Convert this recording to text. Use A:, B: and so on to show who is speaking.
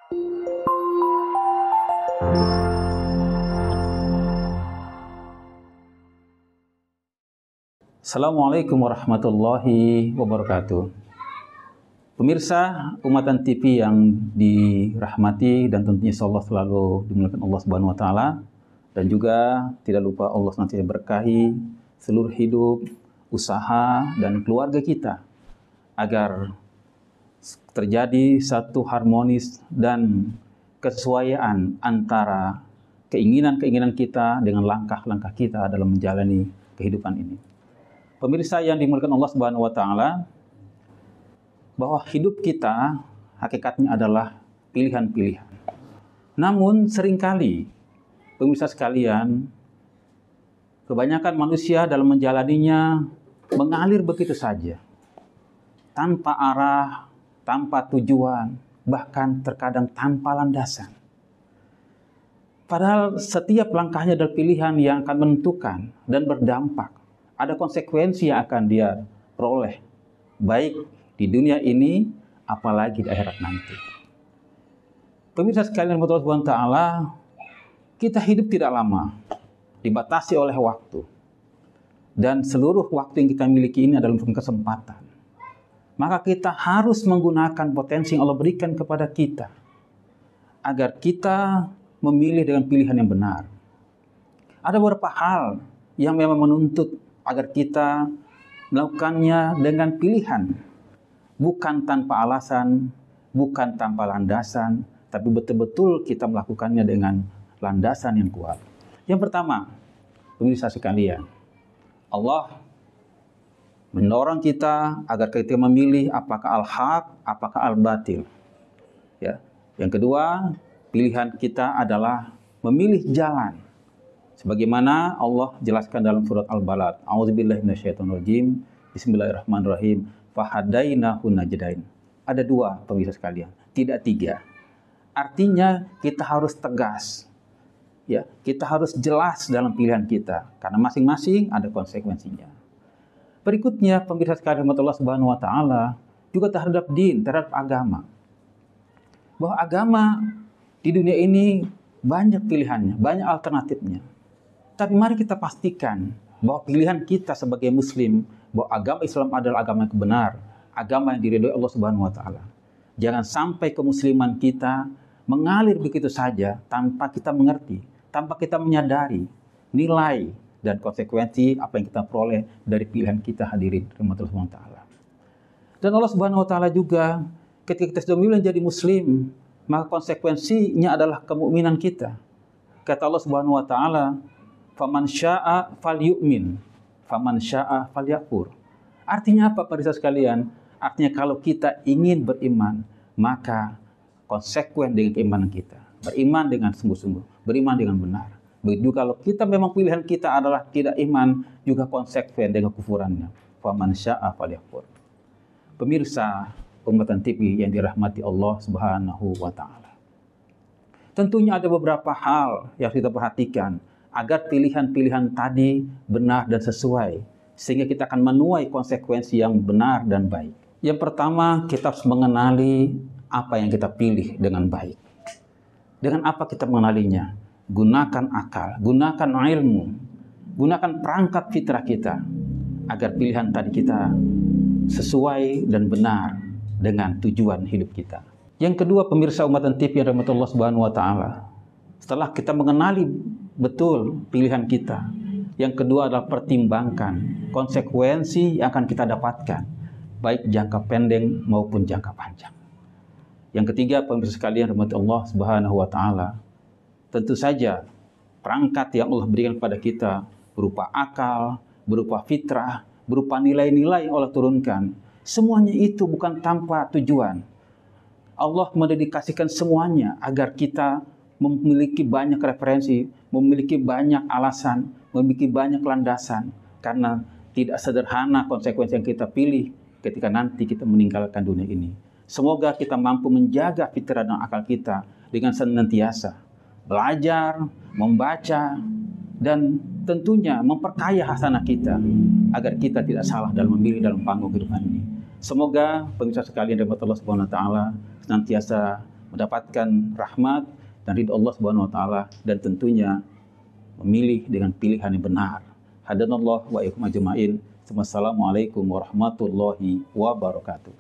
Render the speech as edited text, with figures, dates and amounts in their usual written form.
A: Assalamualaikum warahmatullahi wabarakatuh. Pemirsa Umatan TV yang dirahmati dan tentunya Allah selalu dimuliakan Allah Subhanahu wa taala, dan juga tidak lupa Allah senantiasa berkahi seluruh hidup, usaha dan keluarga kita agar terjadi satu harmonis dan kesesuaian antara keinginan-keinginan kita dengan langkah-langkah kita dalam menjalani kehidupan ini. Pemirsa yang dimuliakan Allah Subhanahu wa taala, bahwa hidup kita hakikatnya adalah pilihan-pilihan. Namun seringkali pemirsa sekalian, kebanyakan manusia dalam menjalaninya mengalir begitu saja, tanpa arah, tanpa tujuan, bahkan terkadang tanpa landasan. Padahal setiap langkahnya adalah pilihan yang akan menentukan dan berdampak. Ada konsekuensi yang akan dia peroleh, baik di dunia ini, apalagi di akhirat nanti. Pemirsa sekalian, Allah Subhanahu wa taala, kita hidup tidak lama, dibatasi oleh waktu. Dan seluruh waktu yang kita miliki ini adalah kesempatan. Maka kita harus menggunakan potensi yang Allah berikan kepada kita, agar kita memilih dengan pilihan yang benar. Ada beberapa hal yang memang menuntut agar kita melakukannya dengan pilihan, bukan tanpa alasan, bukan tanpa landasan, tapi betul-betul kita melakukannya dengan landasan yang kuat. Yang pertama, pemirsa sekalian, Allah mendorong kita agar kita memilih apakah al-haq, apakah al-batil. Ya. Yang kedua, pilihan kita adalah memilih jalan. Sebagaimana Allah jelaskan dalam surat Al-Balad, A'udzubillahi minasyaitonirrajim, Bismillahirrahmanirrahim, fahadainahu najdain. Ada dua, pemirsa sekalian, tidak tiga. Artinya kita harus tegas, ya, kita harus jelas dalam pilihan kita, karena masing-masing ada konsekuensinya. Berikutnya, pemirsa sekalian, Allah Subhanahu wa taala juga terhadap din, terhadap agama. Bahwa agama di dunia ini banyak pilihannya, banyak alternatifnya. Tapi mari kita pastikan bahwa pilihan kita sebagai muslim, bahwa agama Islam adalah agama yang benar, agama yang diridhoi Allah Subhanahu wa taala. Jangan sampai kemusliman kita mengalir begitu saja tanpa kita mengerti, tanpa kita menyadari nilai dan konsekuensi apa yang kita peroleh dari pilihan kita, hadirin rahmatullah Subhanahu wa taala. Dan Allah Subhanahu wa taala juga ketika kita sudah memilih menjadi muslim, maka konsekuensinya adalah kemukminan kita. Kata Allah Subhanahu wa taala, faman syaa falyu'min, faman syaa falyakfur. Artinya apa, pemirsa sekalian? Artinya kalau kita ingin beriman, maka konsekuen dengan keimanan kita. Beriman dengan sungguh-sungguh, beriman dengan benar. Begitu kalau kita memang pilihan kita adalah tidak iman, juga konsekuen dengan kufurannya. Faman syaa falyakfur. Pemirsa Umatan TV yang dirahmati Allah Subhanahu wa taala. Tentunya ada beberapa hal yang kita perhatikan agar pilihan-pilihan tadi benar dan sesuai, sehingga kita akan menuai konsekuensi yang benar dan baik. Yang pertama, kita harus mengenali apa yang kita pilih dengan baik. Dengan apa kita mengenalinya? Gunakan akal, gunakan ilmu, gunakan perangkat fitrah kita, agar pilihan tadi kita sesuai dan benar dengan tujuan hidup kita. Yang kedua, pemirsa Umatan TV yang dirahmati Allah Subhanahu wa taala, setelah kita mengenali betul pilihan kita, yang kedua adalah pertimbangkan konsekuensi yang akan kita dapatkan, baik jangka pendek maupun jangka panjang. Yang ketiga, pemirsa sekalian rahmat Allah Subhanahu wa taala, tentu saja perangkat yang Allah berikan kepada kita berupa akal, berupa fitrah, berupa nilai-nilai yang Allah turunkan, semuanya itu bukan tanpa tujuan. Allah mendedikasikan semuanya agar kita memiliki banyak referensi, memiliki banyak alasan, memiliki banyak landasan, karena tidak sederhana konsekuensi yang kita pilih ketika nanti kita meninggalkan dunia ini. Semoga kita mampu menjaga fitrah dan akal kita dengan senantiasa belajar, membaca, dan tentunya memperkaya hasanah kita agar kita tidak salah dalam memilih dalam panggung kehidupan ini. Semoga pemirsa sekalian rahmat Allah Subhanahu wa taala senantiasa mendapatkan rahmat dan ridho Allah Subhanahu wa taala, dan tentunya memilih dengan pilihan yang benar. Hadanallahu wa iyyakum ajmain. Wassalamualaikum warahmatullahi wabarakatuh.